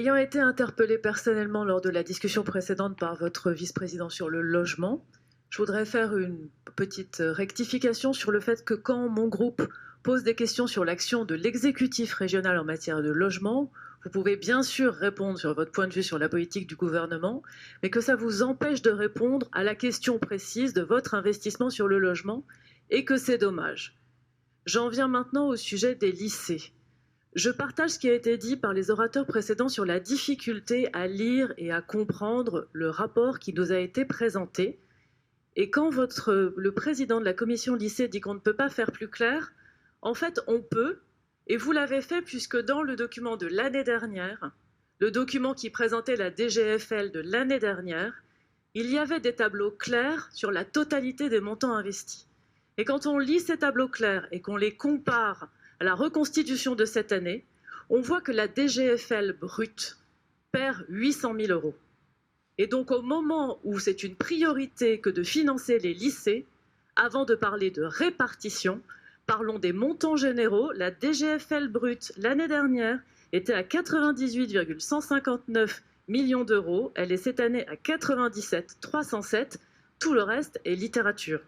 Ayant été interpellée personnellement lors de la discussion précédente par votre vice-président sur le logement, je voudrais faire une petite rectification sur le fait que quand mon groupe pose des questions sur l'action de l'exécutif régional en matière de logement, vous pouvez bien sûr répondre sur votre point de vue sur la politique du gouvernement, mais que ça vous empêche de répondre à la question précise de votre investissement sur le logement et que c'est dommage. J'en viens maintenant au sujet des lycées. Je partage ce qui a été dit par les orateurs précédents sur la difficulté à lire et à comprendre le rapport qui nous a été présenté. Et quand le président de la commission lycée dit qu'on ne peut pas faire plus clair, en fait on peut, et vous l'avez fait puisque dans le document de l'année dernière, le document qui présentait la DGFL de l'année dernière, il y avait des tableaux clairs sur la totalité des montants investis. Et quand on lit ces tableaux clairs et qu'on les compare à la reconstitution de cette année, on voit que la DGFL brute perd 800 000 euros. Et donc au moment où c'est une priorité que de financer les lycées, avant de parler de répartition, parlons des montants généraux. La DGFL brute l'année dernière était à 98,159 millions d'euros. Elle est cette année à 97 307. Tout le reste est littérature.